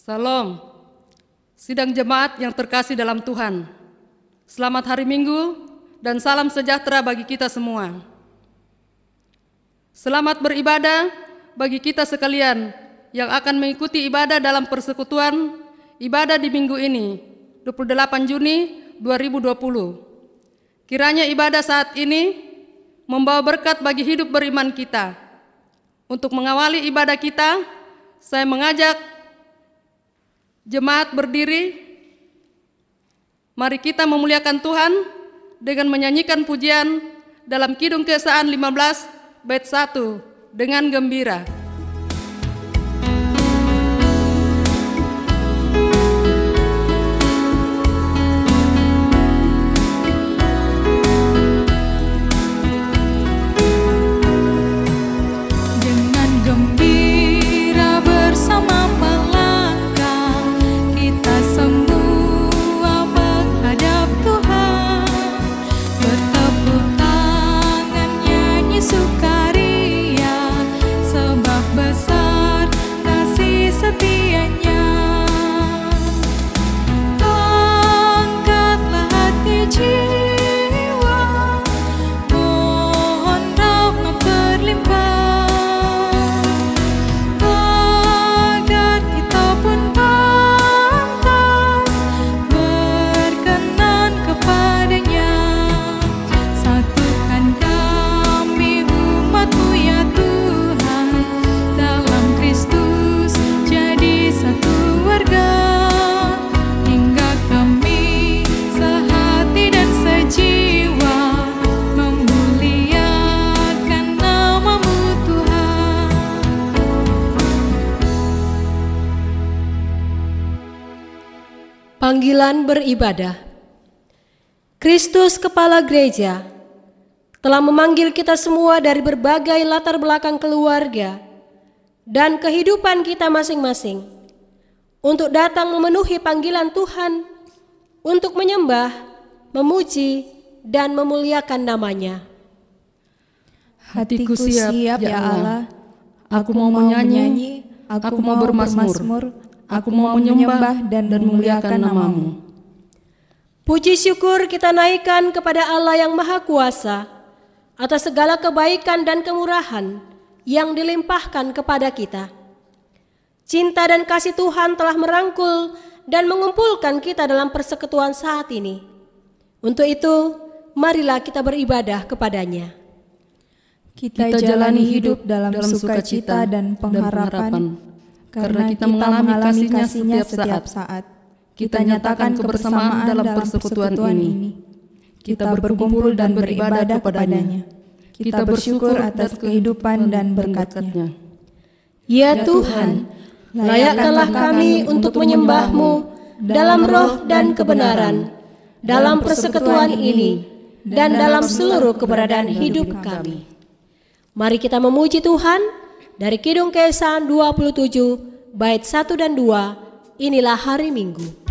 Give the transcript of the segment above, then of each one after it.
Salam, sidang jemaat yang terkasih dalam Tuhan. Selamat hari Minggu dan salam sejahtera bagi kita semua. Selamat beribadah bagi kita sekalian yang akan mengikuti ibadah dalam persekutuan ibadah di minggu ini, 28 Juni 2020. Kiranya ibadah saat ini membawa berkat bagi hidup beriman kita. Untuk mengawali ibadah kita, saya mengajak jemaat berdiri. Mari kita memuliakan Tuhan dengan menyanyikan pujian dalam Kidung Keesaan 15 bait 1 dengan gembira. Bertepuk tangan nyanyi Panggilan beribadah. Kristus Kepala Gereja telah memanggil kita semua dari berbagai latar belakang keluarga dan kehidupan kita masing-masing untuk datang memenuhi panggilan Tuhan untuk menyembah, memuji, dan memuliakan nama-Nya. Hatiku siap, ya Allah. Aku mau menyanyi, aku mau bermazmur, aku mau menyembah dan memuliakan nama-Mu. Puji syukur kita naikkan kepada Allah yang Maha Kuasa atas segala kebaikan dan kemurahan yang dilimpahkan kepada kita. Cinta dan kasih Tuhan telah merangkul dan mengumpulkan kita dalam persekutuan saat ini. Untuk itu, marilah kita beribadah kepada-Nya. Kita jalani hidup dalam sukacita dan pengharapan, karena kita mengalami kasih-Nya setiap saat. Kita nyatakan kebersamaan dalam persekutuan ini. Kita berkumpul dan beribadah kepada-Nya. Kita bersyukur atas kehidupan dan berkat-Nya. Ya Tuhan, layakkanlah kami untuk menyembah-Mu dalam roh dan kebenaran, dalam persekutuan ini, dan dalam seluruh keberadaan hidup kami. Mari kita memuji Tuhan dari Kidung Kesan 27, bait 1 dan 2, inilah hari Minggu.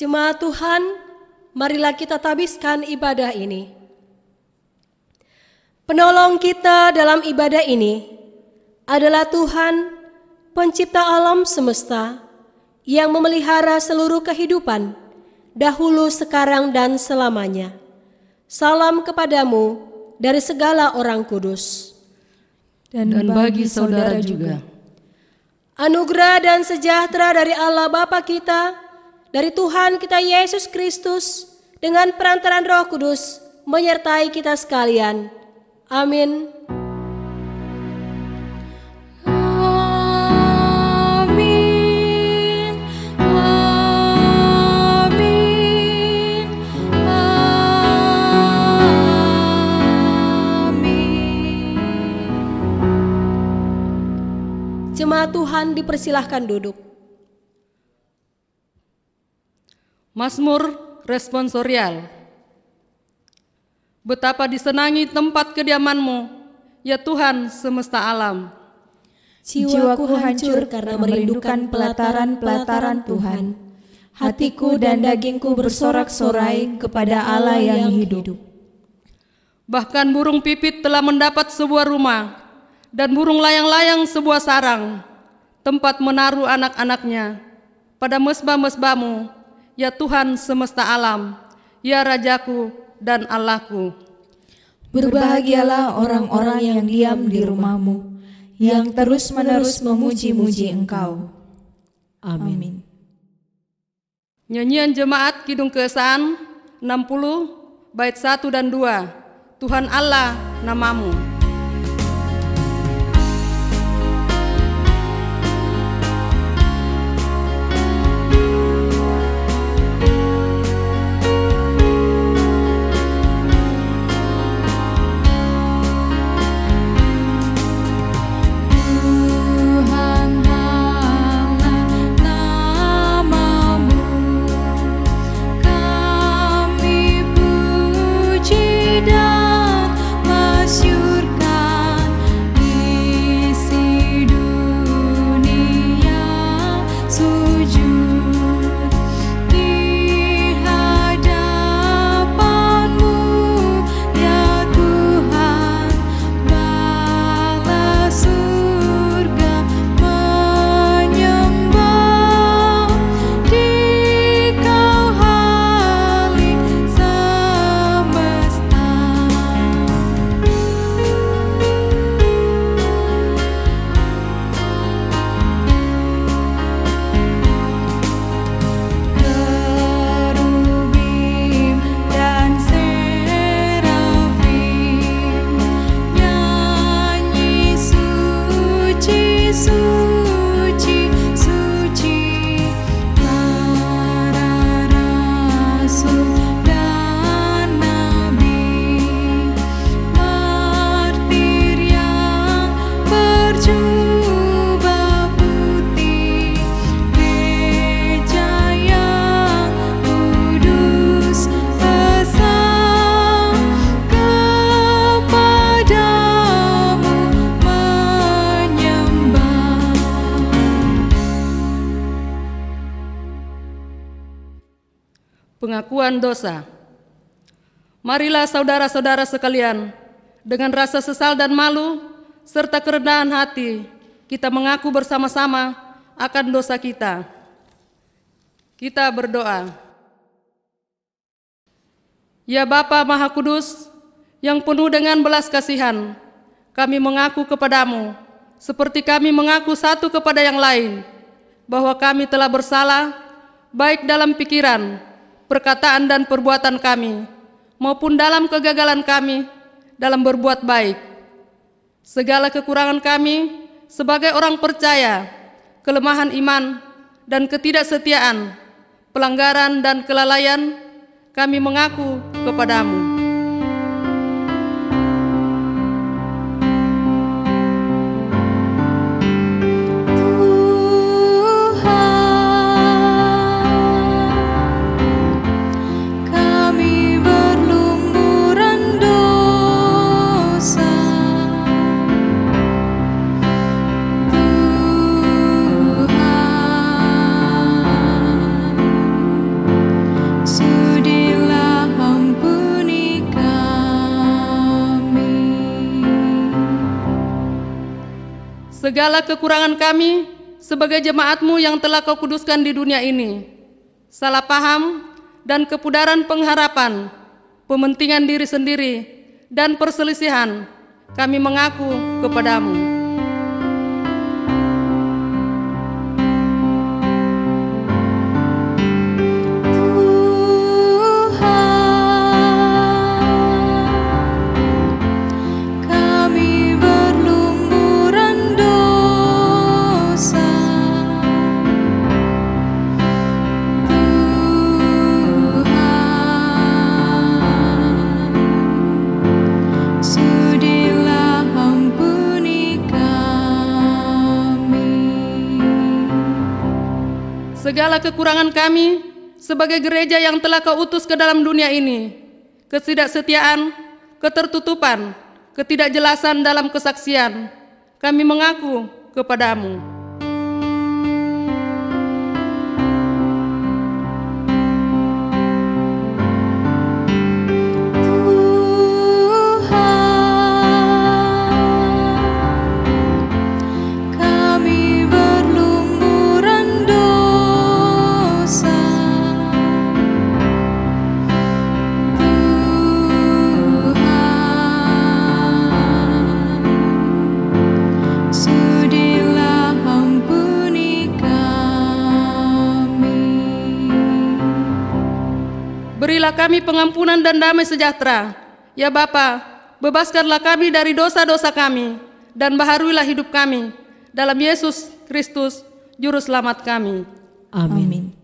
Jemaat Tuhan, marilah kita tabiskan ibadah ini. Penolong kita dalam ibadah ini adalah Tuhan, pencipta alam semesta, yang memelihara seluruh kehidupan, dahulu, sekarang, dan selamanya. Salam kepadamu dari segala orang kudus. Dan bagi saudara juga. Anugerah dan sejahtera dari Allah Bapa kita, dari Tuhan kita Yesus Kristus, dengan perantaraan Roh Kudus, menyertai kita sekalian. Amin. Amin. Amin. Amin. Jemaat Tuhan dipersilahkan duduk. Mazmur responsorial. Betapa disenangi tempat kediaman-Mu, ya Tuhan semesta alam. Jiwaku hancur karena merindukan pelataran-pelataran Tuhan. hatiku dan dagingku bersorak-sorai kepada Allah yang hidup. Bahkan burung pipit telah mendapat sebuah rumah, dan burung layang-layang sebuah sarang, tempat menaruh anak-anaknya. Pada mesbah-mesbahmu, ya Tuhan semesta alam, ya Rajaku dan Allahku. Berbahagialah orang-orang yang diam di rumahmu, yang terus-menerus memuji-muji Engkau. Amin. Nyanyian Jemaat Kidung Keesaan 60, bait 1 dan 2. Tuhan Allah namamu. Pengakuan dosa. Marilah saudara-saudara sekalian, dengan rasa sesal dan malu, serta kerendahan hati, kita mengaku bersama-sama akan dosa kita. Kita berdoa. Ya Bapa Maha Kudus, yang penuh dengan belas kasihan, kami mengaku kepadamu, seperti kami mengaku satu kepada yang lain, bahwa kami telah bersalah, baik dalam pikiran, perkataan dan perbuatan kami, maupun dalam kegagalan kami dalam berbuat baik. Segala kekurangan kami sebagai orang percaya, kelemahan iman dan ketidaksetiaan, pelanggaran dan kelalaian, kami mengaku kepadamu. Segala kekurangan kami sebagai jemaat-Mu yang telah Kau kuduskan di dunia ini, salah paham dan kepudaran pengharapan, pementingan diri sendiri, dan perselisihan, kami mengaku kepadamu. Segala kekurangan kami sebagai gereja yang telah Kau utus ke dalam dunia ini, ketidaksetiaan, ketertutupan, ketidakjelasan dalam kesaksian, kami mengaku kepadamu. kami pengampunan dan damai sejahtera. Ya Bapa, bebaskanlah kami dari dosa-dosa kami, dan baharuilah hidup kami. Dalam Yesus Kristus, Juru Selamat kami. Amin.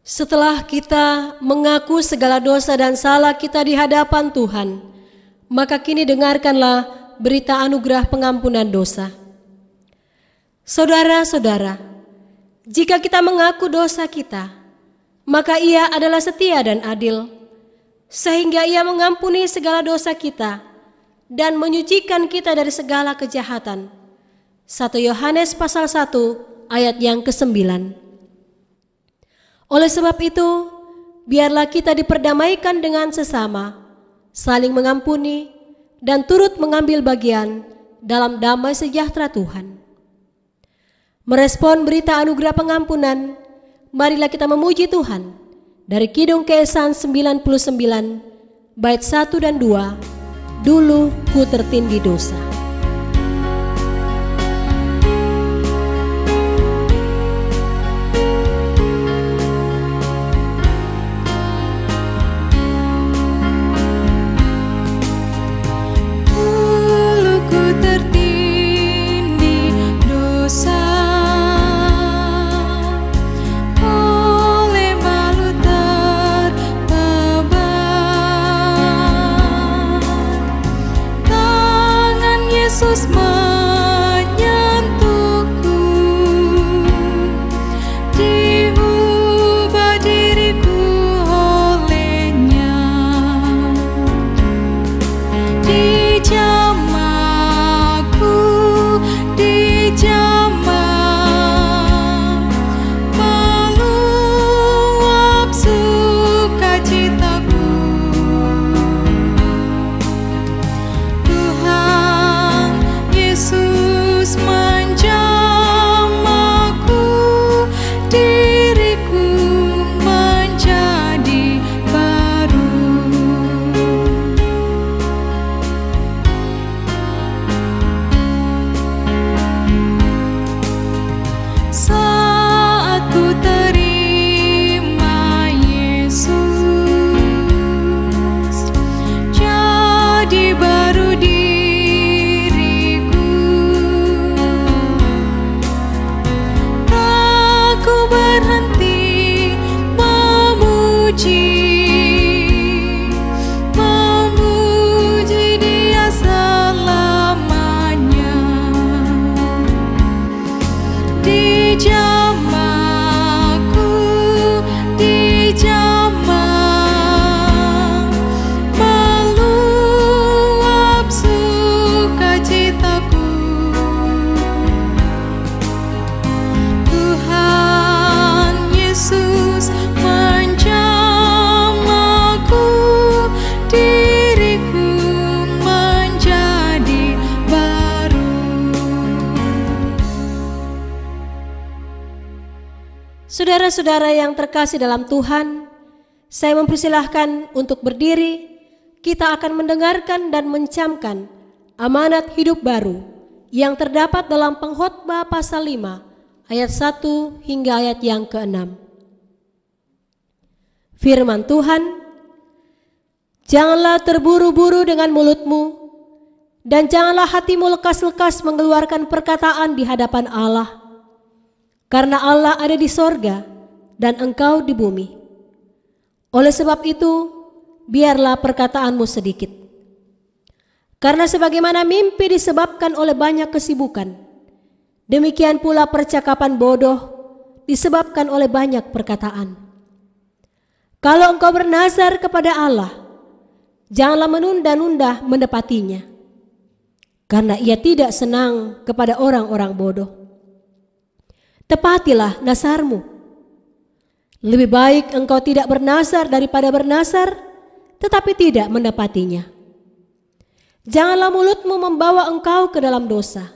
Setelah kita mengaku segala dosa dan salah kita di hadapan Tuhan, maka kini dengarkanlah berita anugerah pengampunan dosa. Saudara-saudara, jika kita mengaku dosa kita, maka Ia adalah setia dan adil, sehingga Ia mengampuni segala dosa kita dan menyucikan kita dari segala kejahatan. 1 Yohanes pasal 1 ayat yang ke-9. Oleh sebab itu, biarlah kita diperdamaikan dengan sesama, saling mengampuni, dan turut mengambil bagian dalam damai sejahtera Tuhan. Merespon berita anugerah pengampunan, marilah kita memuji Tuhan dari Kidung Keesan 99, bait 1 dan 2, Dulu ku tertindih dosa. Saudara-saudara yang terkasih dalam Tuhan, saya mempersilahkan untuk berdiri. Kita akan mendengarkan dan mencamkan amanat hidup baru yang terdapat dalam Pengkhotbah pasal 5 ayat 1 hingga ayat yang ke-6. Firman Tuhan, janganlah terburu-buru dengan mulutmu, dan janganlah hatimu lekas-lekas mengeluarkan perkataan di hadapan Allah. Karena Allah ada di sorga dan engkau di bumi. Oleh sebab itu, biarlah perkataanmu sedikit. Karena sebagaimana mimpi disebabkan oleh banyak kesibukan, demikian pula percakapan bodoh disebabkan oleh banyak perkataan. Kalau engkau bernazar kepada Allah, janganlah menunda-nunda menepatinya, karena Ia tidak senang kepada orang-orang bodoh. Tepatilah nazarmu. Lebih baik engkau tidak bernazar daripada bernazar, tetapi tidak menepatinya. Janganlah mulutmu membawa engkau ke dalam dosa,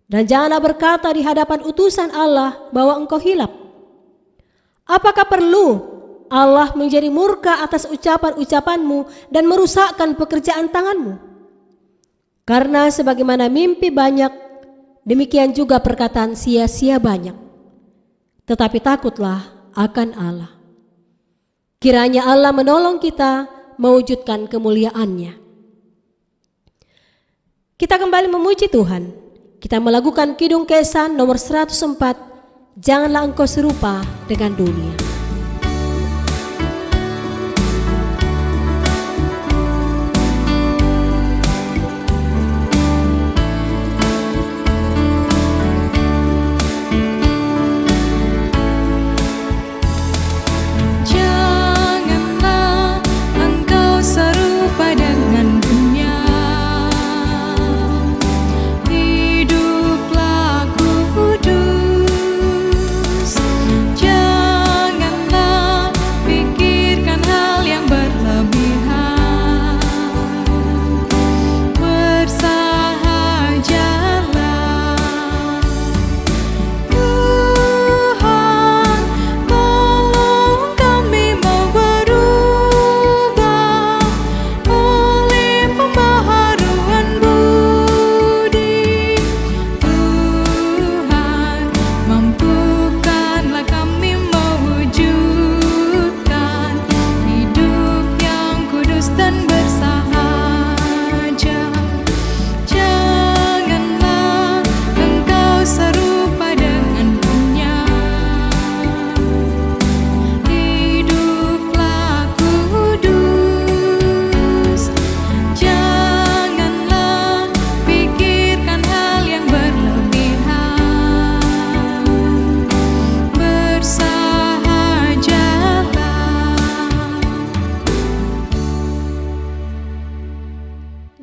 dan janganlah berkata di hadapan utusan Allah bahwa engkau hilap. Apakah perlu Allah menjadi murka atas ucapan-ucapanmu dan merusakkan pekerjaan tanganmu? Karena sebagaimana mimpi banyak, demikian juga perkataan sia-sia banyak. Tetapi takutlah akan Allah. Kiranya Allah menolong kita mewujudkan kemuliaan-Nya. Kita kembali memuji Tuhan. Kita melakukan Kidung Kesan nomor 104, Janganlah engkau serupa dengan dunia.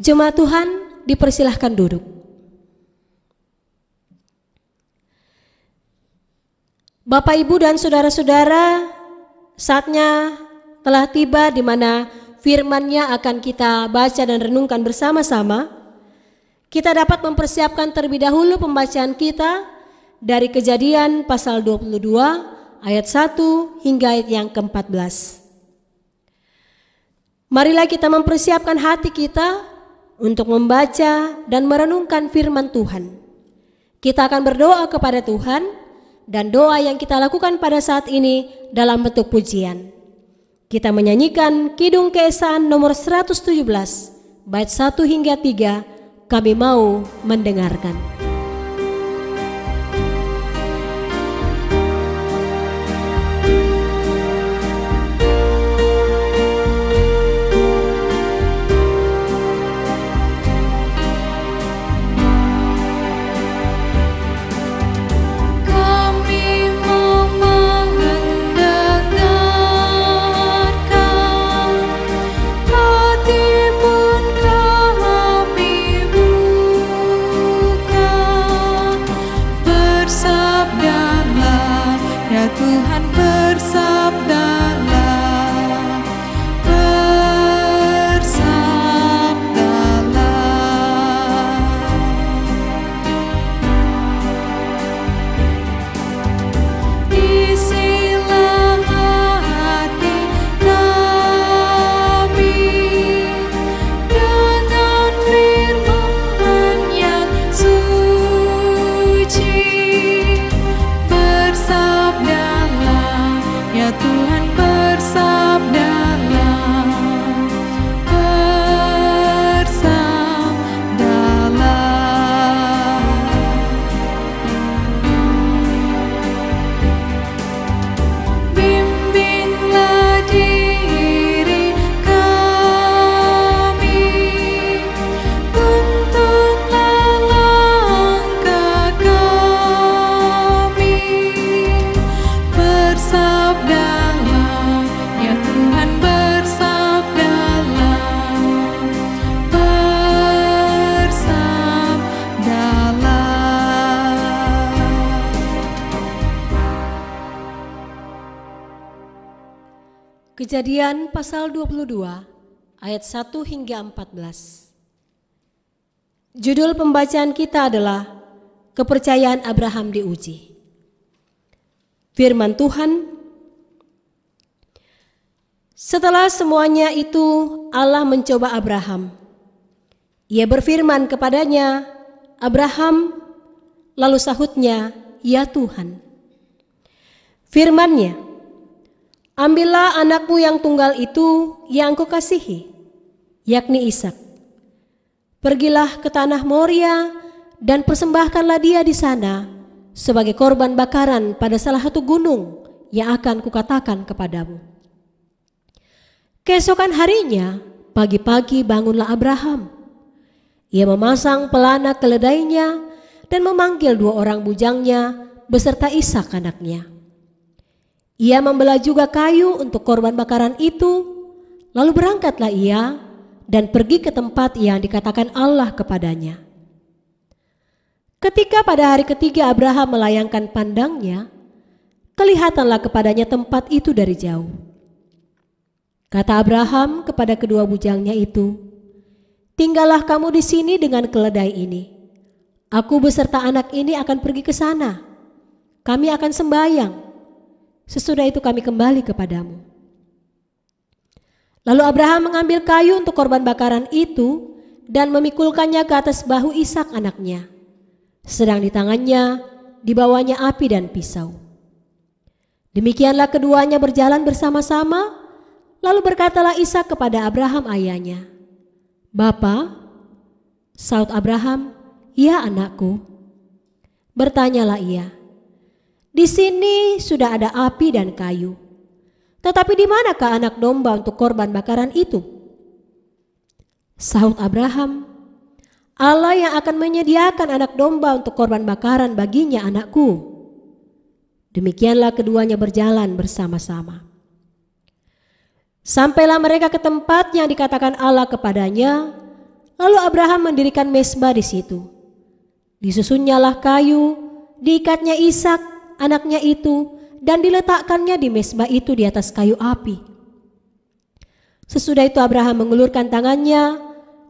Jemaat Tuhan, dipersilahkan duduk. Bapak, Ibu, dan saudara-saudara, saatnya telah tiba di mana firman-Nya akan kita baca dan renungkan bersama-sama. Kita dapat mempersiapkan terlebih dahulu pembacaan kita dari Kejadian pasal 22 ayat 1 hingga ayat yang ke-14. Marilah kita mempersiapkan hati kita untuk membaca dan merenungkan firman Tuhan. Kita akan berdoa kepada Tuhan, dan doa yang kita lakukan pada saat ini dalam bentuk pujian. Kita menyanyikan Kidung Kesan nomor 117, bait 1 hingga 3, kami mau mendengarkan. Kejadian pasal 22 ayat 1 hingga 14. Judul pembacaan kita adalah Kepercayaan Abraham diuji. Firman Tuhan, setelah semuanya itu Allah mencoba Abraham. Ia berfirman kepadanya, Abraham, lalu sahutnya, ya Tuhan. Firman-Nya, Ambillah anakmu yang tunggal itu yang kau kasihi, yakni Ishak. Pergilah ke tanah Moria dan persembahkanlah dia di sana sebagai korban bakaran pada salah satu gunung yang akan kukatakan kepadamu. Keesokan harinya, pagi-pagi bangunlah Abraham. Ia memasang pelana keledainya dan memanggil 2 orang bujangnya beserta Ishak anaknya. Ia membelah juga kayu untuk korban bakaran itu, lalu berangkatlah ia dan pergi ke tempat yang dikatakan Allah kepadanya. Ketika pada hari ketiga Abraham melayangkan pandangnya, kelihatanlah kepadanya tempat itu dari jauh. Kata Abraham kepada kedua bujangnya itu, "Tinggallah kamu di sini dengan keledai ini. Aku beserta anak ini akan pergi ke sana. Kami akan sembahyang. Sesudah itu kami kembali kepadamu." Lalu Abraham mengambil kayu untuk korban bakaran itu dan memikulkannya ke atas bahu Ishak anaknya. Sedang di tangannya dibawanya api dan pisau. Demikianlah keduanya berjalan bersama-sama. Lalu berkatalah Ishak kepada Abraham ayahnya, "Bapa?" Saut Abraham, "Ya anakku." Bertanyalah ia, "Di sini sudah ada api dan kayu, tetapi di manakah anak domba untuk korban bakaran itu?" Saut Abraham, "Allah yang akan menyediakan anak domba untuk korban bakaran baginya anakku." Demikianlah keduanya berjalan bersama-sama. Sampailah mereka ke tempat yang dikatakan Allah kepadanya, lalu Abraham mendirikan mezbah di situ. Disusunnyalah kayu, diikatnya Ishak anaknya itu, dan diletakkannya di mezbah itu di atas kayu api. Sesudah itu Abraham mengulurkan tangannya,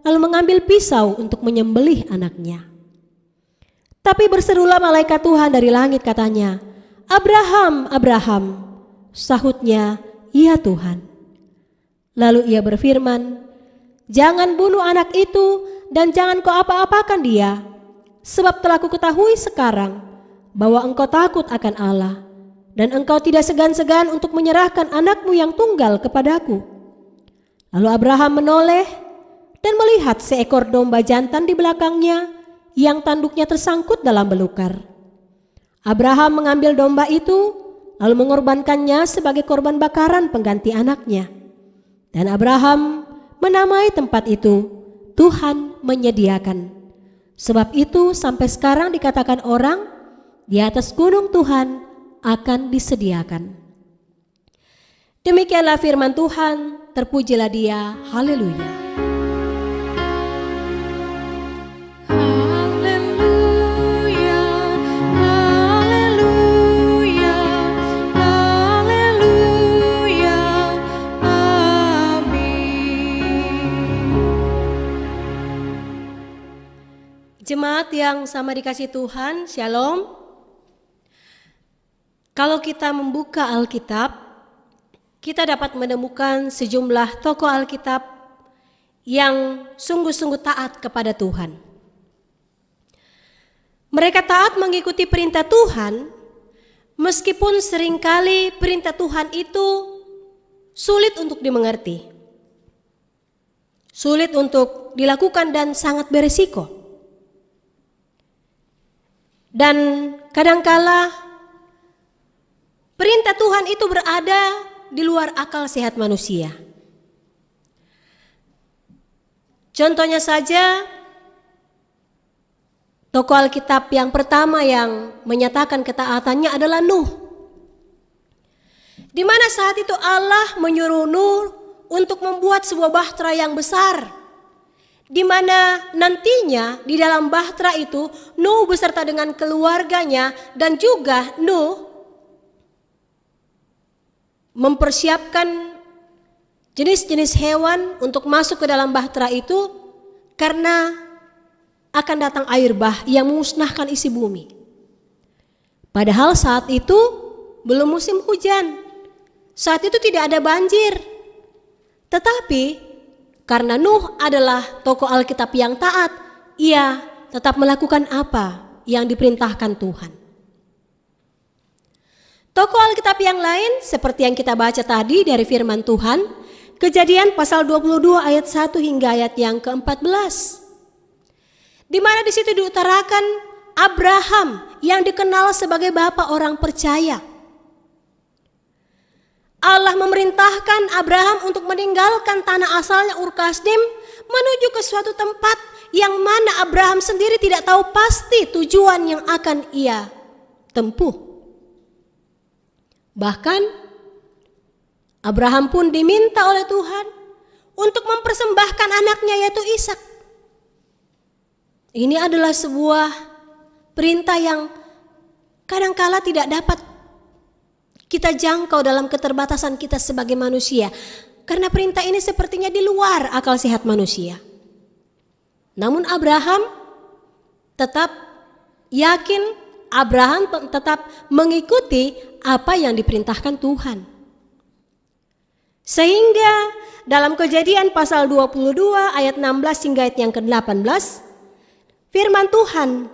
lalu mengambil pisau untuk menyembelih anaknya. Tapi berserulah malaikat Tuhan dari langit katanya, "Abraham, Abraham." Sahutnya, "Ya Tuhan." Lalu ia berfirman, "Jangan bunuh anak itu dan jangan kau apa-apakan dia, sebab telah kuketahui sekarang bahwa engkau takut akan Allah dan engkau tidak segan-segan untuk menyerahkan anakmu yang tunggal kepadaku." Lalu Abraham menoleh dan melihat seekor domba jantan di belakangnya yang tanduknya tersangkut dalam belukar. Abraham mengambil domba itu lalu mengorbankannya sebagai korban bakaran pengganti anaknya. Dan Abraham menamai tempat itu Tuhan menyediakan. Sebab itu sampai sekarang dikatakan orang, di atas gunung Tuhan akan disediakan. Demikianlah firman Tuhan, terpujilah Dia, haleluya. Jemaat yang sama dikasih Tuhan, Shalom. Kalau kita membuka Alkitab, kita dapat menemukan sejumlah tokoh Alkitab yang sungguh-sungguh taat kepada Tuhan. Mereka taat mengikuti perintah Tuhan, meskipun seringkali perintah Tuhan itu sulit untuk dimengerti, sulit untuk dilakukan dan sangat beresiko. Dan kadangkala perintah Tuhan itu berada di luar akal sehat manusia. Contohnya saja, tokoh Alkitab yang pertama yang menyatakan ketaatannya adalah Nuh. Di mana saat itu Allah menyuruh Nuh untuk membuat sebuah bahtera yang besar, di mana nantinya di dalam bahtera itu Nuh beserta dengan keluarganya dan juga Nuh mempersiapkan jenis-jenis hewan untuk masuk ke dalam bahtera itu karena akan datang air bah yang memusnahkan isi bumi. Padahal saat itu belum musim hujan, saat itu tidak ada banjir, tetapi karena Nuh adalah tokoh Alkitab yang taat, ia tetap melakukan apa yang diperintahkan Tuhan. Tokoh Alkitab yang lain seperti yang kita baca tadi dari firman Tuhan, Kejadian pasal 22 ayat 1 hingga ayat yang ke-14. Di mana di situ diutarakan Abraham yang dikenal sebagai bapa orang percaya. Allah memerintahkan Abraham untuk meninggalkan tanah asalnya Ur Kasdim menuju ke suatu tempat yang mana Abraham sendiri tidak tahu pasti tujuan yang akan ia tempuh. Bahkan Abraham pun diminta oleh Tuhan untuk mempersembahkan anaknya yaitu Ishak. Ini adalah sebuah perintah yang kadangkala tidak dapat kita jangkau dalam keterbatasan kita sebagai manusia. Karena perintah ini sepertinya di luar akal sehat manusia. Namun Abraham tetap yakin, Abraham tetap mengikuti apa yang diperintahkan Tuhan. Sehingga dalam Kejadian pasal 22 ayat 16 hingga ayat yang ke-18, firman Tuhan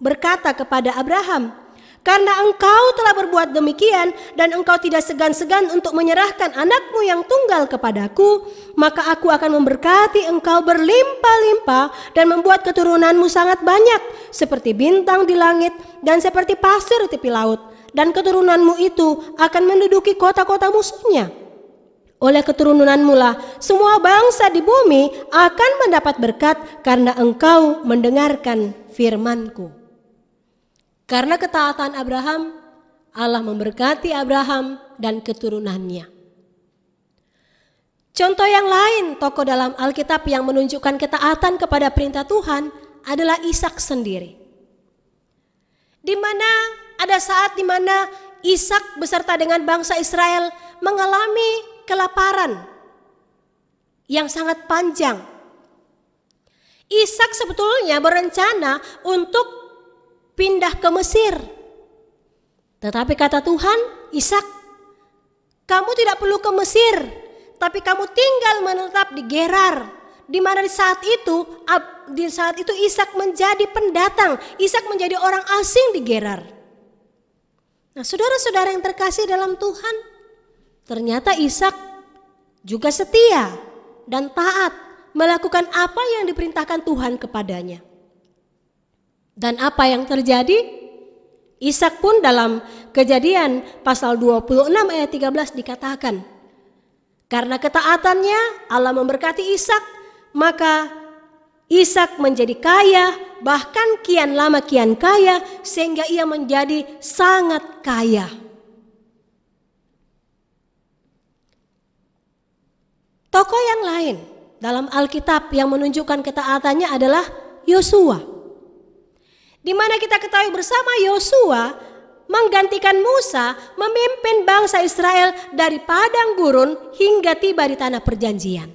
berkata kepada Abraham, "Karena engkau telah berbuat demikian dan engkau tidak segan-segan untuk menyerahkan anakmu yang tunggal kepadaku, maka aku akan memberkati engkau berlimpah-limpah dan membuat keturunanmu sangat banyak seperti bintang di langit dan seperti pasir di tepi laut, dan keturunanmu itu akan menduduki kota-kota musuhnya. Oleh keturunanmu lah semua bangsa di bumi akan mendapat berkat karena engkau mendengarkan firman-Ku." Karena ketaatan Abraham, Allah memberkati Abraham dan keturunannya. Contoh yang lain tokoh dalam Alkitab yang menunjukkan ketaatan kepada perintah Tuhan adalah Ishak sendiri. Di mana ada saat di mana Ishak beserta dengan bangsa Israel mengalami kelaparan yang sangat panjang. Ishak sebetulnya berencana untuk pindah ke Mesir. Tetapi kata Tuhan, "Ishak, kamu tidak perlu ke Mesir, tapi kamu tinggal menetap di Gerar." Di mana di saat itu Ishak menjadi pendatang, Ishak menjadi orang asing di Gerar. Nah, saudara-saudara yang terkasih dalam Tuhan, ternyata Ishak juga setia dan taat melakukan apa yang diperintahkan Tuhan kepadanya. Dan apa yang terjadi? Ishak pun dalam Kejadian pasal 26 ayat 13 dikatakan, karena ketaatannya Allah memberkati Ishak, maka Ishak menjadi kaya, bahkan kian lama kian kaya, sehingga ia menjadi sangat kaya. Tokoh yang lain dalam Alkitab yang menunjukkan ketaatannya adalah Yosua. Di mana kita ketahui bersama Yosua menggantikan Musa memimpin bangsa Israel dari padang gurun hingga tiba di tanah perjanjian.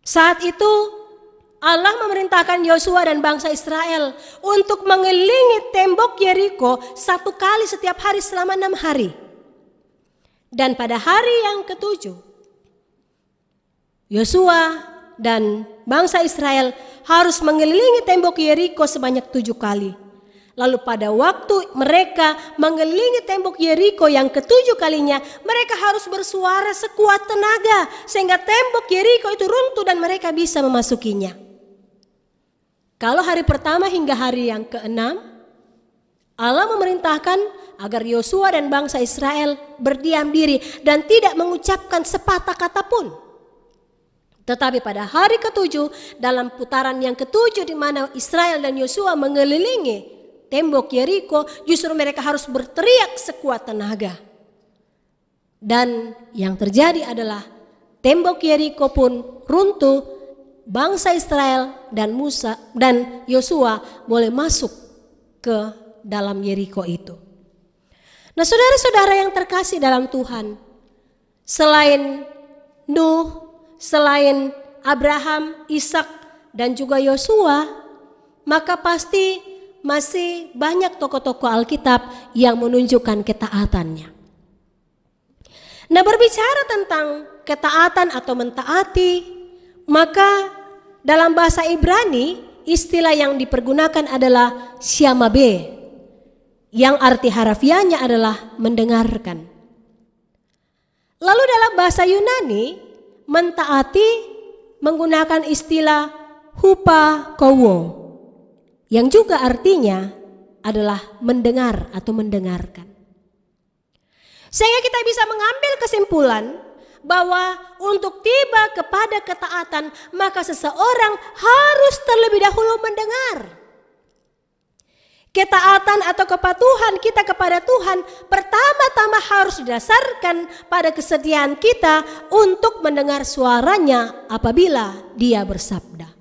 Saat itu Allah memerintahkan Yosua dan bangsa Israel untuk mengelilingi tembok Yeriko 1 kali setiap hari selama 6 hari. Dan pada hari yang ke-7, Yosua dan bangsa Israel harus mengelilingi tembok Yeriko sebanyak 7 kali. Lalu pada waktu mereka mengelilingi tembok Yeriko yang ke-7 kalinya, mereka harus bersuara sekuat tenaga sehingga tembok Yeriko itu runtuh dan mereka bisa memasukinya. Kalau hari pertama hingga hari yang ke-6, Allah memerintahkan agar Yosua dan bangsa Israel berdiam diri dan tidak mengucapkan sepatah kata pun. Tetapi pada hari ke-7, dalam putaran yang ke-7 di mana Israel dan Yosua mengelilingi tembok Yeriko, justru mereka harus berteriak sekuat tenaga. Dan yang terjadi adalah tembok Yeriko pun runtuh, bangsa Israel dan Musa dan Yosua boleh masuk ke dalam Yeriko itu. Nah, saudara-saudara yang terkasih dalam Tuhan, selain Nuh, selain Abraham, Ishak, dan juga Yosua, maka pasti masih banyak tokoh-tokoh Alkitab yang menunjukkan ketaatannya. Nah, berbicara tentang ketaatan atau mentaati, maka dalam bahasa Ibrani istilah yang dipergunakan adalah syamabe, yang arti harafiahnya adalah mendengarkan. Lalu dalam bahasa Yunani, mentaati menggunakan istilah hupakowo, yang juga artinya adalah mendengar atau mendengarkan. Sehingga kita bisa mengambil kesimpulan bahwa untuk tiba kepada ketaatan, maka seseorang harus terlebih dahulu mendengar. Ketaatan atau kepatuhan kita kepada Tuhan pertama-tama harus didasarkan pada kesediaan kita untuk mendengar suaranya apabila Dia bersabda.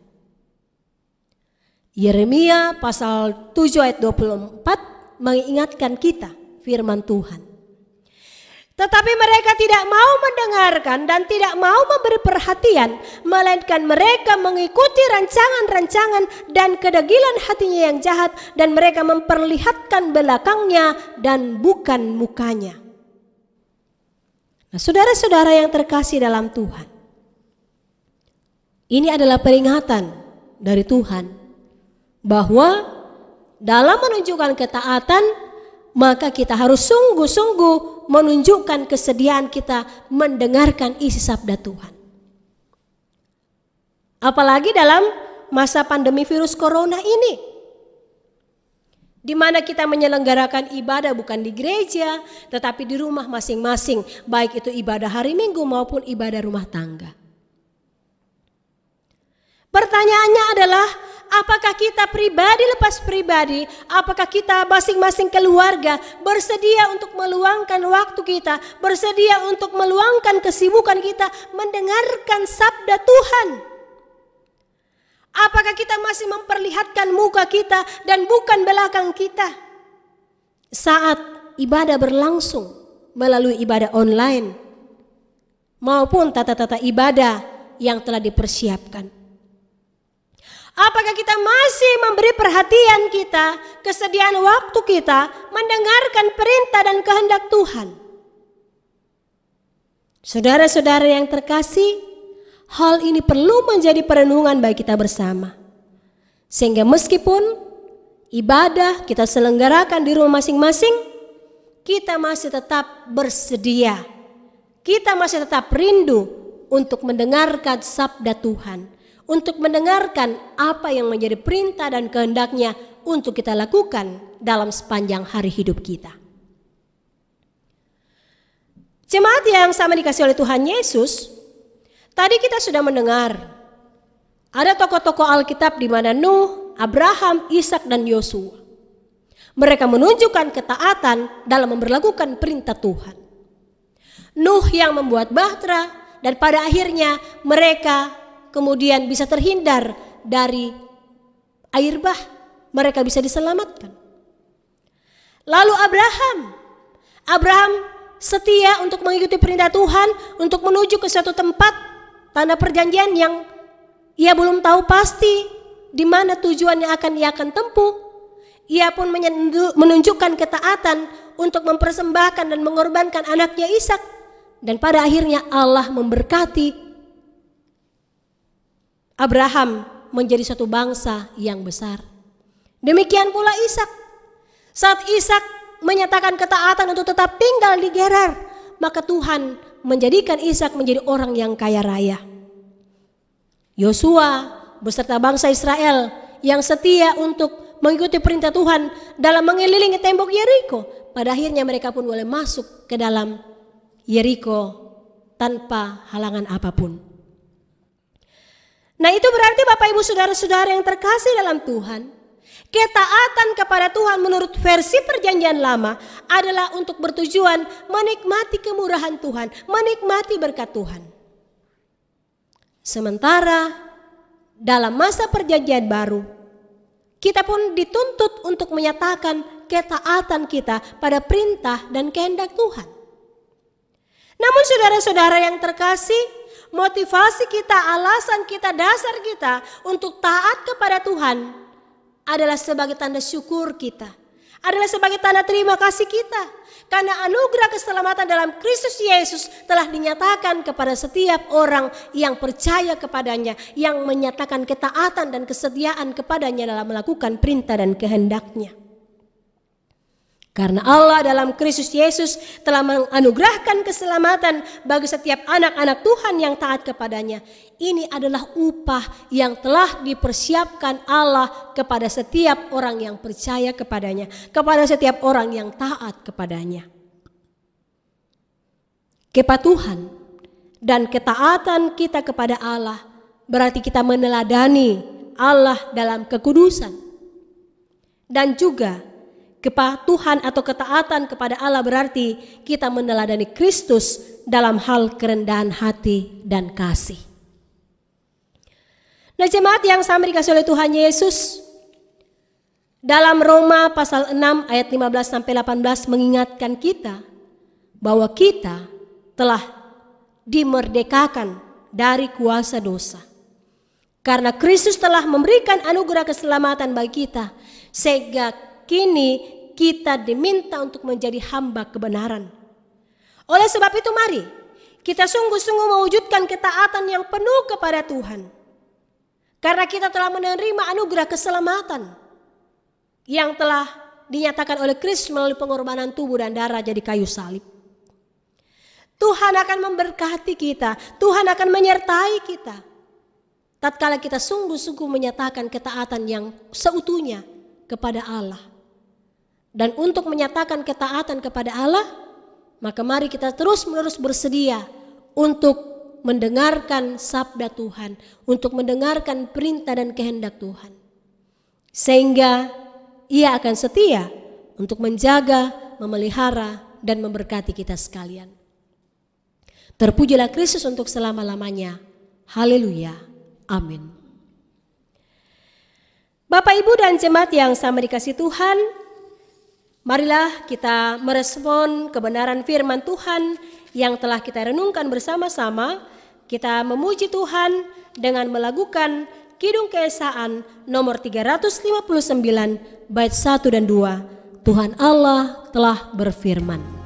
Yeremia pasal 7 ayat 24 mengingatkan kita firman Tuhan. Tetapi mereka tidak mau mendengarkan dan tidak mau memberi perhatian, melainkan mereka mengikuti rancangan-rancangan dan kedegilan hatinya yang jahat, dan mereka memperlihatkan belakangnya dan bukan mukanya. Nah, saudara-saudara yang terkasih dalam Tuhan, ini adalah peringatan dari Tuhan bahwa dalam menunjukkan ketaatan, maka kita harus sungguh-sungguh menunjukkan kesediaan kita mendengarkan isi sabda Tuhan. Apalagi dalam masa pandemi virus corona ini, di mana kita menyelenggarakan ibadah bukan di gereja, tetapi di rumah masing-masing, baik itu ibadah hari Minggu maupun ibadah rumah tangga. Pertanyaannya adalah, apakah kita pribadi lepas pribadi, apakah kita masing-masing keluarga bersedia untuk meluangkan waktu kita, bersedia untuk meluangkan kesibukan kita mendengarkan sabda Tuhan? Apakah kita masih memperlihatkan muka kita dan bukan belakang kita saat ibadah berlangsung melalui ibadah online maupun tata-tata ibadah yang telah dipersiapkan? Apakah kita masih memberi perhatian kita, kesediaan waktu kita mendengarkan perintah dan kehendak Tuhan? Saudara-saudara yang terkasih, hal ini perlu menjadi perenungan bagi kita bersama. Sehingga meskipun ibadah kita selenggarakan di rumah masing-masing, kita masih tetap bersedia. Kita masih tetap rindu untuk mendengarkan sabda Tuhan, untuk mendengarkan apa yang menjadi perintah dan kehendaknya untuk kita lakukan dalam sepanjang hari hidup kita. Jemaat yang sama dikasih oleh Tuhan Yesus, tadi kita sudah mendengar ada tokoh-tokoh Alkitab di mana Nuh, Abraham, Ishak dan Yosua. Mereka menunjukkan ketaatan dalam memberlakukan perintah Tuhan. Nuh yang membuat bahtera, dan pada akhirnya mereka kemudian bisa terhindar dari air bah, mereka bisa diselamatkan. Lalu Abraham setia untuk mengikuti perintah Tuhan, untuk menuju ke suatu tempat tanah perjanjian yang ia belum tahu pasti di mana tujuan yang ia akan tempuh. Ia pun menunjukkan ketaatan untuk mempersembahkan dan mengorbankan anaknya Ishak, dan pada akhirnya Allah memberkati Abraham menjadi satu bangsa yang besar. Demikian pula Ishak. Saat Ishak menyatakan ketaatan untuk tetap tinggal di Gerar, maka Tuhan menjadikan Ishak menjadi orang yang kaya raya. Yosua beserta bangsa Israel yang setia untuk mengikuti perintah Tuhan dalam mengelilingi tembok Yeriko, pada akhirnya mereka pun boleh masuk ke dalam Yeriko tanpa halangan apapun. Nah, itu berarti Bapak Ibu saudara-saudara yang terkasih dalam Tuhan, ketaatan kepada Tuhan menurut versi perjanjian lama adalah untuk bertujuan menikmati kemurahan Tuhan, menikmati berkat Tuhan. Sementara dalam masa perjanjian baru, kita pun dituntut untuk menyatakan ketaatan kita pada perintah dan kehendak Tuhan. Namun saudara-saudara yang terkasih, motivasi kita, alasan kita, dasar kita untuk taat kepada Tuhan adalah sebagai tanda syukur kita, adalah sebagai tanda terima kasih kita, karena anugerah keselamatan dalam Kristus Yesus telah dinyatakan kepada setiap orang yang percaya kepadanya, yang menyatakan ketaatan dan kesetiaan kepadanya dalam melakukan perintah dan kehendaknya. Karena Allah dalam Kristus Yesus telah menganugerahkan keselamatan bagi setiap anak-anak Tuhan yang taat kepadanya. Ini adalah upah yang telah dipersiapkan Allah kepada setiap orang yang percaya kepadanya, kepada setiap orang yang taat kepadanya. Kepatuhan dan ketaatan kita kepada Allah berarti kita meneladani Allah dalam kekudusan. Dan juga kepatuhan atau ketaatan kepada Allah berarti kita meneladani Kristus dalam hal kerendahan hati dan kasih. Nah, jemaat yang sama dikasih oleh Tuhan Yesus, dalam Roma pasal 6 ayat 15 sampai 18 mengingatkan kita bahwa kita telah dimerdekakan dari kuasa dosa. Karena Kristus telah memberikan anugerah keselamatan bagi kita, sehingga kini kita diminta untuk menjadi hamba kebenaran. Oleh sebab itu mari kita sungguh-sungguh mewujudkan ketaatan yang penuh kepada Tuhan. Karena kita telah menerima anugerah keselamatan yang telah dinyatakan oleh Kristus melalui pengorbanan tubuh dan darah jadi kayu salib. Tuhan akan memberkati kita, Tuhan akan menyertai kita tatkala kita sungguh-sungguh menyatakan ketaatan yang seutuhnya kepada Allah. Dan untuk menyatakan ketaatan kepada Allah, maka mari kita terus-menerus bersedia untuk mendengarkan sabda Tuhan, untuk mendengarkan perintah dan kehendak Tuhan. Sehingga Ia akan setia untuk menjaga, memelihara, dan memberkati kita sekalian. Terpujilah Kristus untuk selama-lamanya. Haleluya. Amin. Bapak, Ibu, dan jemaat yang sama dikasihi Tuhan, marilah kita merespon kebenaran firman Tuhan yang telah kita renungkan bersama-sama. Kita memuji Tuhan dengan melakukan Kidung Keesaan nomor 359 bait 1 dan 2. Tuhan Allah telah berfirman.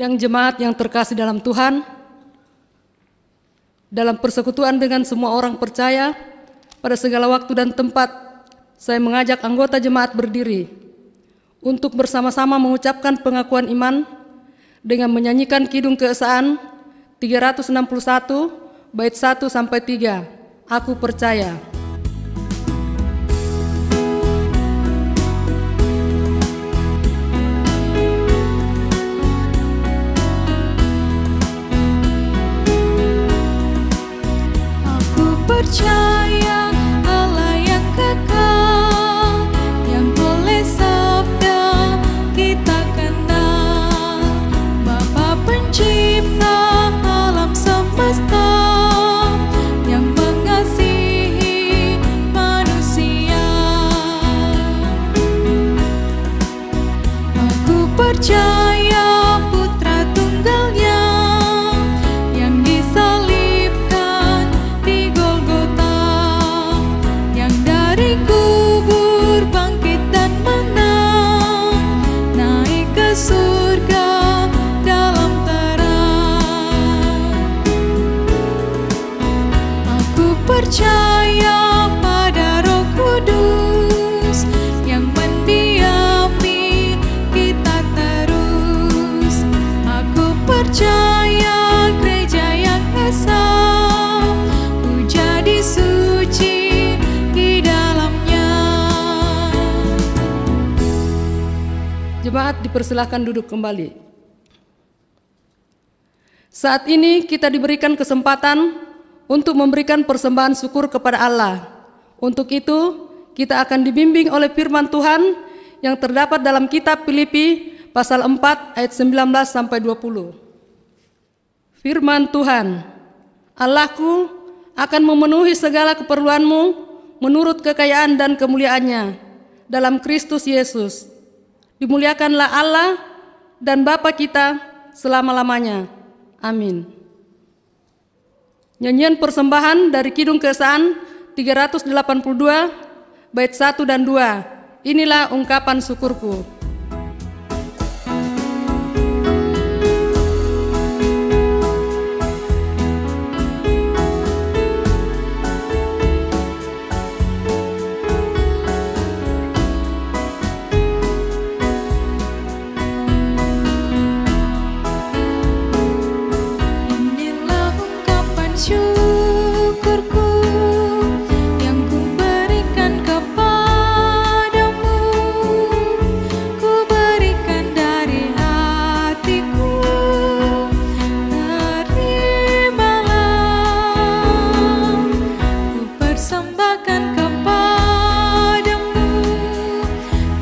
Sidang jemaat yang terkasih dalam Tuhan, dalam persekutuan dengan semua orang percaya, pada segala waktu dan tempat, saya mengajak anggota jemaat berdiri untuk bersama-sama mengucapkan pengakuan iman dengan menyanyikan Kidung Keesaan 361 bait 1 sampai 3. Aku percaya. percaya Allah yang kekal, yang oleh sabda kita kenal, Bapa pencipta alam semesta, yang mengasihi manusia. Aku percaya Putra Tunggalnya yang disalibkan di Golgota, yang dari kubur bangkit dan menang, naik ke surga dalam terang. Aku percaya pada Roh Kudus yang mendiami kita terus. Aku percaya gereja yang esa, ku jadi suci di dalamnya. Jemaat dipersilahkan duduk kembali. Saat ini kita diberikan kesempatan untuk memberikan persembahan syukur kepada Allah. Untuk itu, kita akan dibimbing oleh firman Tuhan yang terdapat dalam kitab Filipi pasal 4 ayat 19-20. Firman Tuhan, Allahku akan memenuhi segala keperluanmu menurut kekayaan dan kemuliaannya dalam Kristus Yesus. Dimuliakanlah Allah dan Bapa kita selama-lamanya. Amin. Nyanyian persembahan dari Kidung Keesaan 382 bait 1 dan 2. Inilah ungkapan syukurku. Inilah ungkapan syukurku yang ku berikan kepadamu, ku berikan dari hatiku. Terimalah, ku persembahkan kepadamu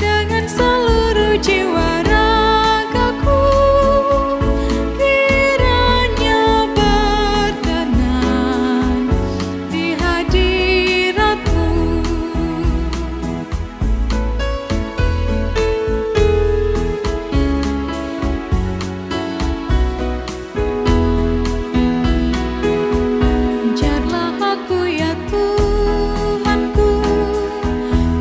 dengan seluruh jiwa ragaku. Kiranya berkenan di hadiratmu. Ajarlah aku ya Tuhanku,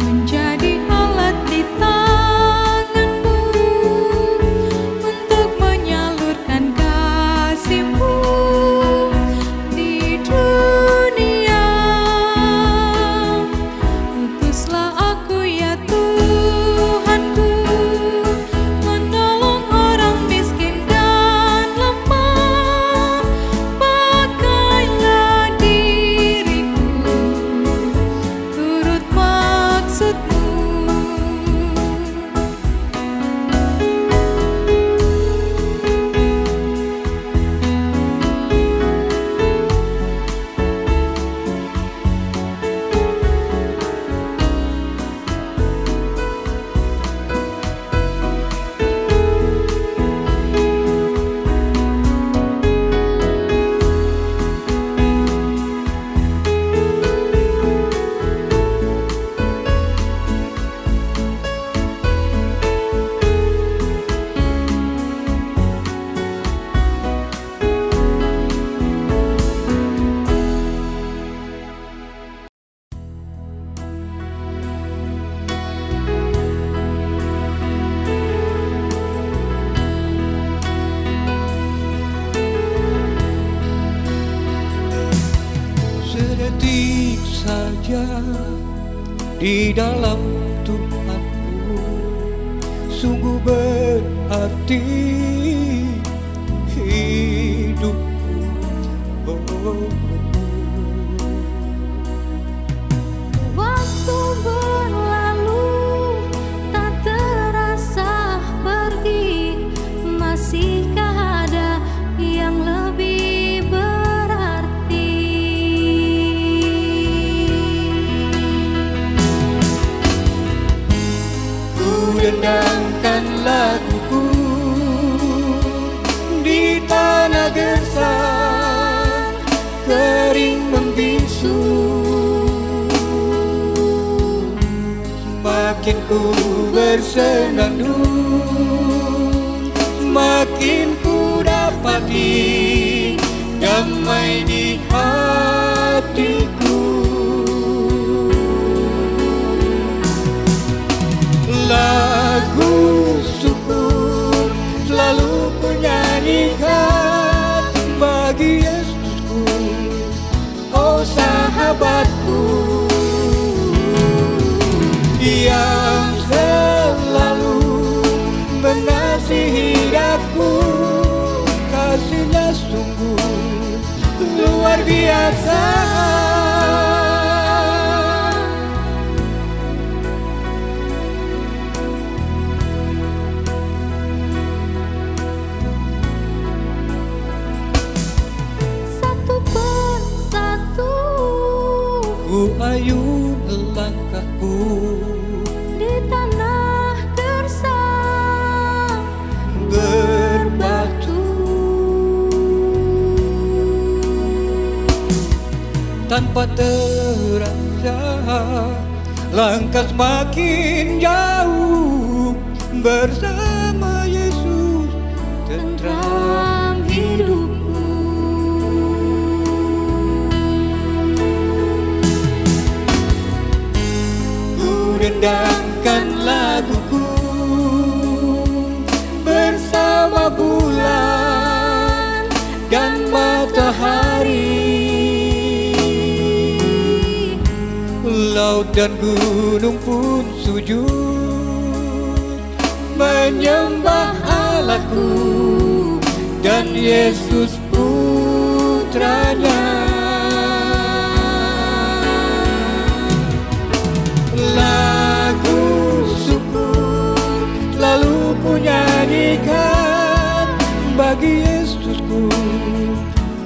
menjadi alat di tanganmu untuk menyalurkan kasih-Mu di dunia. Utuslah aku ya Tuhanku, menolong orang miskin dan lemah. Pakailah diriku turut maksud-Mu. Sedetik saja di dalam Tuhanku, sungguh berarti hidupku. Waktu berlalu tak terasa pergi, masihkah ada yang lebih berarti? aku bersenandung, makin ku dapati damai di hatiku. Lagu syukur selalu ku nyanyikan bagi Yesusku, oh sahabatku, yang selalu mengasihi aku. Kasih-Nya sungguh luar biasa. Satu persatu Ku ayun langkahku di tanah gersang berbatu, tanpa terasa langkah semakin jauh bersama Yesus tentram hidupku. Ku dendangkan laguku bersama bulan dan matahari, laut dan gunung pun sujud menyembah Allahku dan Yesus putranya. Lagu syukur selalu ku nyanyikan bagi Yesusku,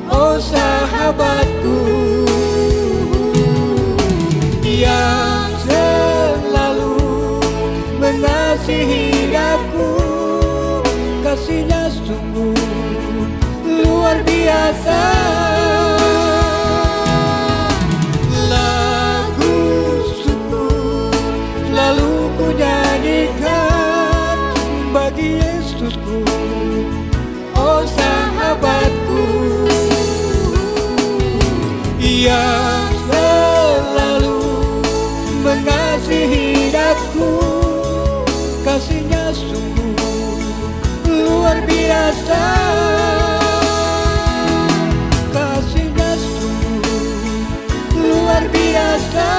oh sahabatku, yang selalu mengasihi aku. Kasih-Nya sungguh luar biasa. Lagu syukur selalu ku nyanyikan bagi Yesusku, oh sahabatku, yang selalu mengasihi aku. Kasih-Nya sungguh luar biasa. Kasih-Nya sungguh luar biasa.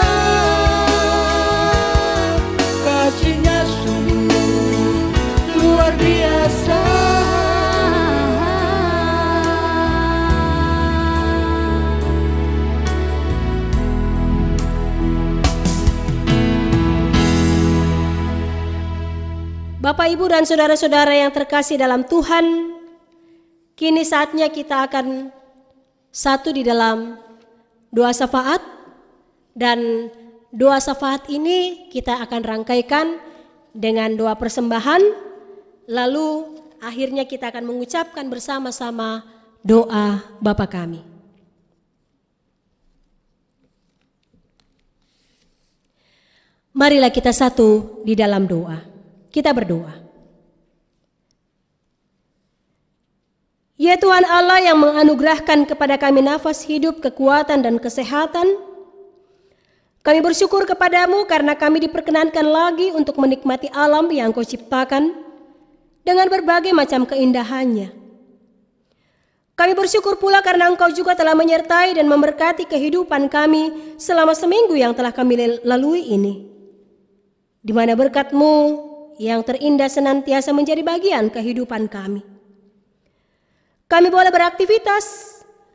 Kasih-Nya sungguh luar biasa. Bapak, Ibu, dan saudara-saudara yang terkasih dalam Tuhan, kini saatnya kita akan satu di dalam doa syafaat, dan doa syafaat ini kita akan rangkaikan dengan doa persembahan, lalu akhirnya kita akan mengucapkan bersama-sama doa Bapa kami. Marilah kita satu di dalam doa. Kita berdoa. Ya Tuhan Allah yang menganugerahkan kepada kami nafas hidup, kekuatan, dan kesehatan, kami bersyukur kepadamu karena kami diperkenankan lagi untuk menikmati alam yang Kau ciptakan dengan berbagai macam keindahannya. Kami bersyukur pula karena Engkau juga telah menyertai dan memberkati kehidupan kami selama seminggu yang telah kami lalui ini, di mana berkat-Mu yang terindah senantiasa menjadi bagian kehidupan kami. Kami boleh beraktivitas,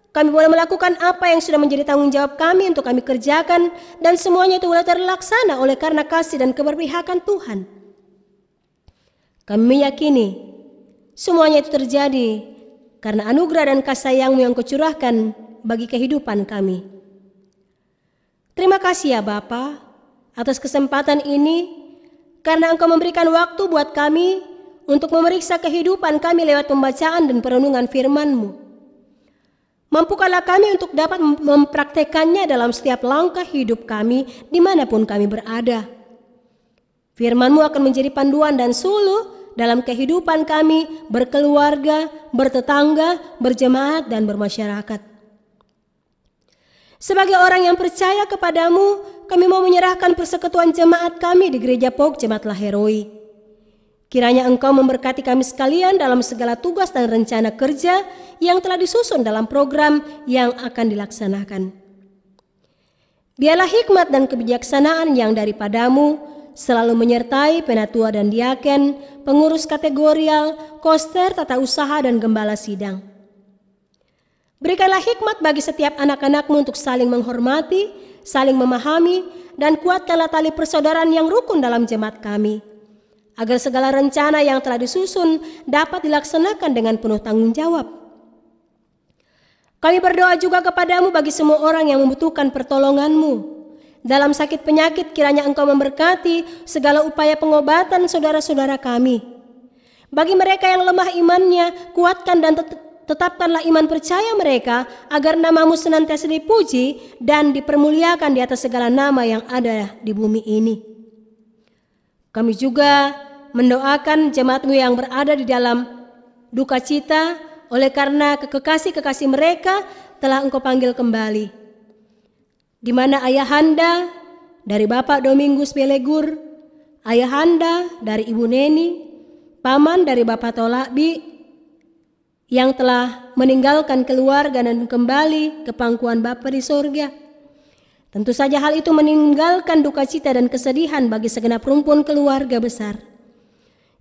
kami boleh melakukan apa yang sudah menjadi tanggung jawab kami untuk kami kerjakan, dan semuanya itu boleh terlaksana oleh karena kasih dan keberpihakan Tuhan. Kami meyakini semuanya itu terjadi karena anugerah dan kasih sayang-Mu yang Kau curahkan bagi kehidupan kami. Terima kasih ya Bapa atas kesempatan ini, karena Engkau memberikan waktu buat kami untuk memeriksa kehidupan kami lewat pembacaan dan perenungan firman-Mu. Mampukanlah kami untuk dapat mempraktekannya dalam setiap langkah hidup kami dimanapun kami berada. Firman-Mu akan menjadi panduan dan suluh dalam kehidupan kami berkeluarga, bertetangga, berjemaat, dan bermasyarakat. Sebagai orang yang percaya kepadamu, kami mau menyerahkan persekutuan jemaat kami di Gereja POG Jemaat Laheroi. Kiranya Engkau memberkati kami sekalian dalam segala tugas dan rencana kerja yang telah disusun dalam program yang akan dilaksanakan. Biarlah hikmat dan kebijaksanaan yang daripadamu selalu menyertai penatua dan diaken, pengurus kategorial, koster, tata usaha, dan gembala sidang. Berikanlah hikmat bagi setiap anak-anak-Mu untuk saling menghormati, saling memahami, dan kuatkanlah tali persaudaraan yang rukun dalam jemaat kami, agar segala rencana yang telah disusun dapat dilaksanakan dengan penuh tanggung jawab. Kami berdoa juga kepadamu bagi semua orang yang membutuhkan pertolongan-Mu. Dalam sakit penyakit kiranya Engkau memberkati segala upaya pengobatan saudara-saudara kami. Bagi mereka yang lemah imannya, kuatkan dan tetapkanlah iman percaya mereka agar nama-Mu senantiasa dipuji dan dipermuliakan di atas segala nama yang ada di bumi ini. Kami juga mendoakan jemaat-Mu yang berada di dalam duka cita oleh karena kekasih-kekasih mereka telah Engkau panggil kembali. Di mana ayahanda dari Bapak Domingus Belegur, ayahanda dari Ibu Neni, paman dari Bapak Tolakbi yang telah meninggalkan keluarga dan kembali ke pangkuan Bapa di sorga. Tentu saja hal itu meninggalkan duka cita dan kesedihan bagi segenap rumpun keluarga besar.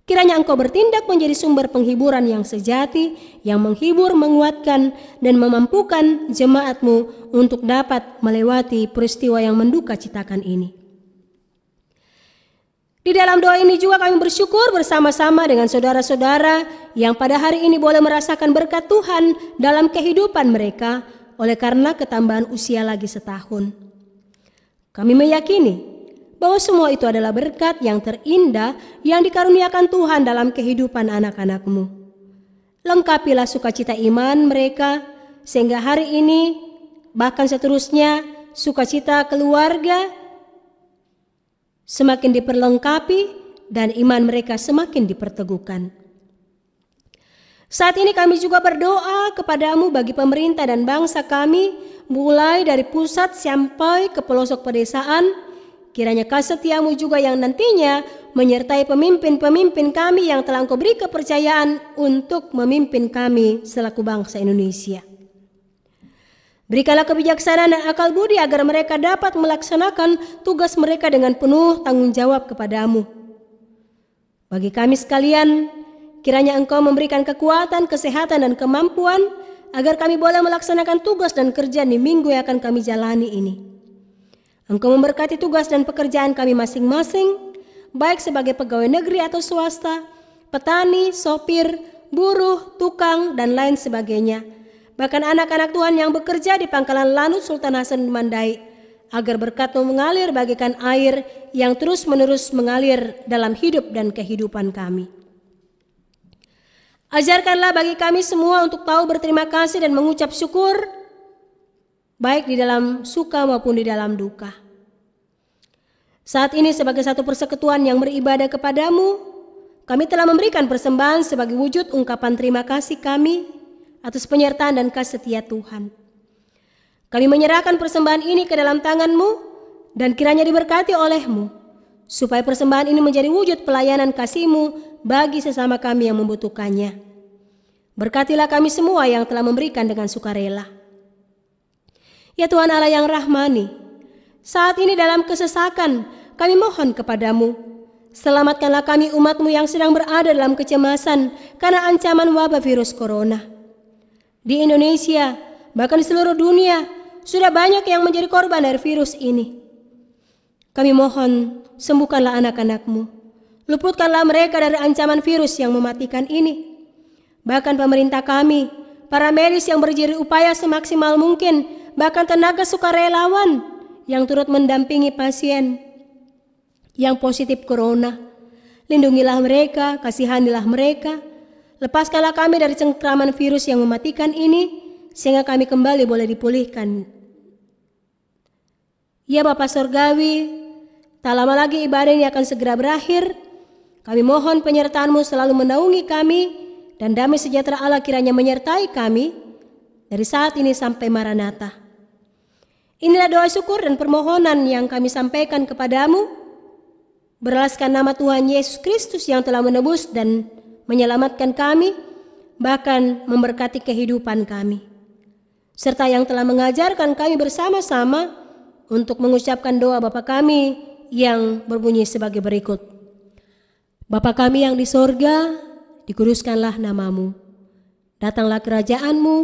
Kiranya Engkau bertindak menjadi sumber penghiburan yang sejati, yang menghibur, menguatkan, dan memampukan jemaat-Mu untuk dapat melewati peristiwa yang menduka citakan ini. Di dalam doa ini juga kami bersyukur bersama-sama dengan saudara-saudara yang pada hari ini boleh merasakan berkat Tuhan dalam kehidupan mereka oleh karena ketambahan usia lagi setahun. Kami meyakini bahwa semua itu adalah berkat yang terindah yang dikaruniakan Tuhan dalam kehidupan anak-anak-Mu. Lengkapilah sukacita iman mereka, sehingga hari ini, bahkan seterusnya, sukacita keluarga semakin diperlengkapi dan iman mereka semakin diperteguhkan. Saat ini kami juga berdoa kepadamu bagi pemerintah dan bangsa kami, mulai dari pusat sampai ke pelosok pedesaan. Kiranya kasih setiamu juga yang nantinya menyertai pemimpin-pemimpin kami yang telah Engkau beri kepercayaan untuk memimpin kami selaku bangsa Indonesia. Berikanlah kebijaksanaan dan akal budi agar mereka dapat melaksanakan tugas mereka dengan penuh tanggung jawab kepadamu. Bagi kami sekalian, kiranya Engkau memberikan kekuatan, kesehatan, dan kemampuan agar kami boleh melaksanakan tugas dan kerja di minggu yang akan kami jalani ini. Engkau memberkati tugas dan pekerjaan kami masing-masing, baik sebagai pegawai negeri atau swasta, petani, sopir, buruh, tukang, dan lain sebagainya. Bahkan anak-anak Tuhan yang bekerja di Pangkalan Lanut Sultan Hasanuddin Mandai, agar berkat-Mu mengalir bagaikan air yang terus-menerus mengalir dalam hidup dan kehidupan kami. Ajarkanlah bagi kami semua untuk tahu berterima kasih dan mengucap syukur, baik di dalam suka maupun di dalam duka. Saat ini sebagai satu persekutuan yang beribadah kepadamu, kami telah memberikan persembahan sebagai wujud ungkapan terima kasih kami atas penyertaan dan kasih setia Tuhan. Kami menyerahkan persembahan ini ke dalam tangan-Mu dan kiranya diberkati oleh-Mu, supaya persembahan ini menjadi wujud pelayanan kasih-Mu bagi sesama kami yang membutuhkannya. Berkatilah kami semua yang telah memberikan dengan sukarela. Ya Tuhan Allah yang rahmani, saat ini dalam kesesakan kami mohon kepadamu, selamatkanlah kami umat-Mu yang sedang berada dalam kecemasan karena ancaman wabah virus corona. Di Indonesia, bahkan di seluruh dunia, sudah banyak yang menjadi korban dari virus ini. Kami mohon, sembuhkanlah anak-anak-Mu, luputkanlah mereka dari ancaman virus yang mematikan ini. Bahkan pemerintah kami, para medis yang berjeri upaya semaksimal mungkin, bahkan tenaga sukarelawan yang turut mendampingi pasien yang positif corona. Lindungilah mereka, kasihanilah mereka, lepaskanlah kami dari cengkraman virus yang mematikan ini, sehingga kami kembali boleh dipulihkan. Ya Bapa Sorgawi, Tak lama lagi ibadah ini akan segera berakhir. Kami mohon penyertaan-Mu selalu menaungi kami, dan damai sejahtera Allah kiranya menyertai kami dari saat ini sampai Maranatha. Inilah doa syukur dan permohonan yang kami sampaikan kepadamu, beralaskan nama Tuhan Yesus Kristus yang telah menebus dan menyelamatkan kami, bahkan memberkati kehidupan kami, serta yang telah mengajarkan kami bersama-sama untuk mengucapkan doa Bapa kami yang berbunyi sebagai berikut. Bapa kami yang di sorga, dikuduskanlah namamu. Datanglah kerajaan-Mu,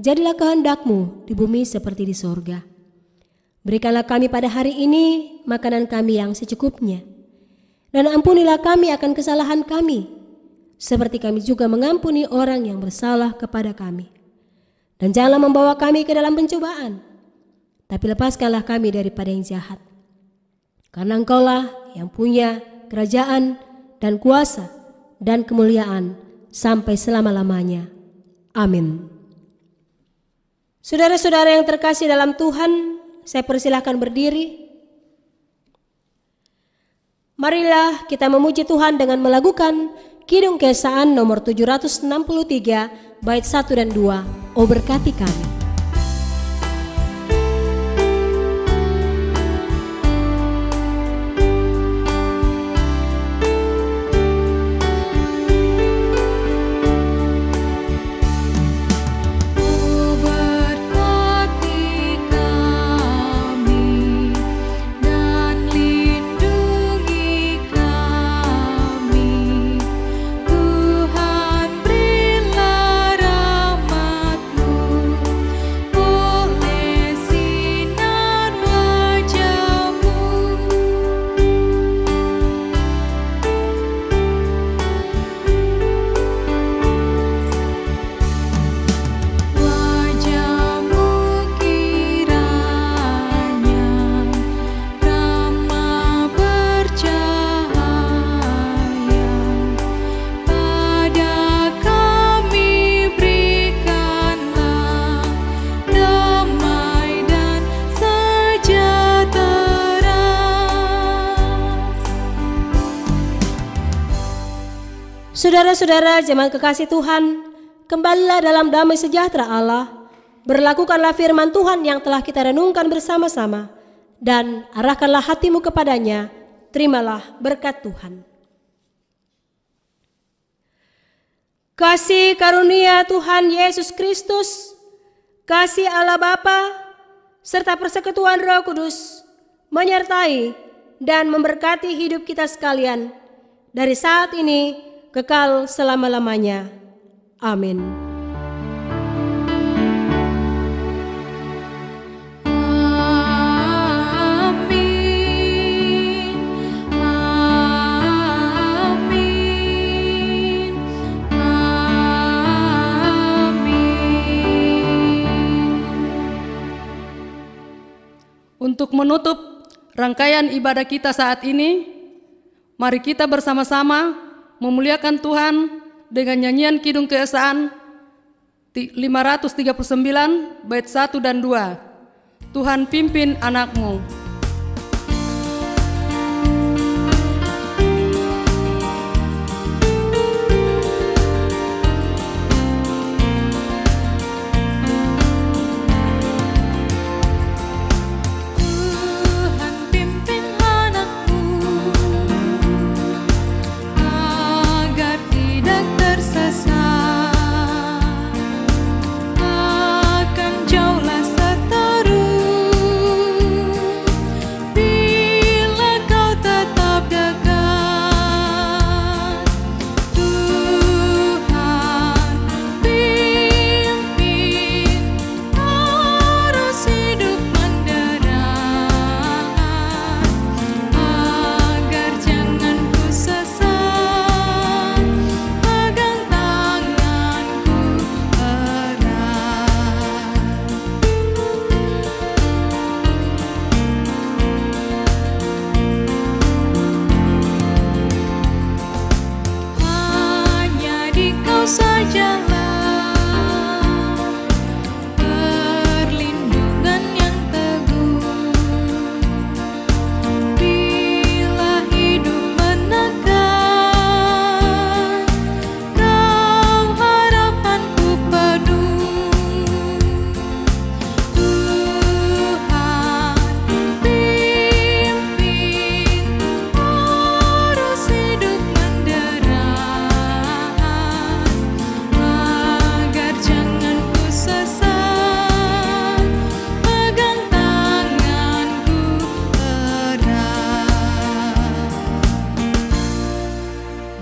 jadilah kehendak-Mu di bumi seperti di sorga. Berikanlah kami pada hari ini makanan kami yang secukupnya. Dan ampunilah kami akan kesalahan kami, seperti kami juga mengampuni orang yang bersalah kepada kami. Dan janganlah membawa kami ke dalam pencobaan, tapi lepaskanlah kami daripada yang jahat. Karena Engkaulah yang punya kerajaan dan kuasa dan kemuliaan sampai selama-lamanya. Amin. Saudara-saudara yang terkasih dalam Tuhan, saya persilahkan berdiri. Marilah kita memuji Tuhan dengan melakukan Kidung Keesaan nomor 763 bait 1 dan 2. Oh berkati kami. Saudara-saudara jemaat kekasih Tuhan, kembalilah dalam damai sejahtera Allah. Berlakukanlah firman Tuhan yang telah kita renungkan bersama-sama, dan arahkanlah hatimu kepadanya. Terimalah berkat Tuhan. Kasih karunia Tuhan Yesus Kristus, kasih Allah Bapa, serta persekutuan Roh Kudus menyertai dan memberkati hidup kita sekalian dari saat ini kekal selama-lamanya. Amin. Untuk menutup rangkaian ibadah kita saat ini, mari kita bersama-sama memuliakan Tuhan dengan nyanyian Kidung Keesaan 539 bait 1 dan 2. Tuhan pimpin anakmu. Akan jauhlah seteru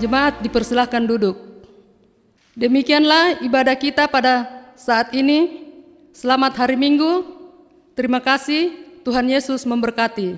Jemaat dipersilahkan duduk. Demikianlah ibadah kita pada saat ini. Selamat hari Minggu. Terima kasih. Tuhan Yesus memberkati.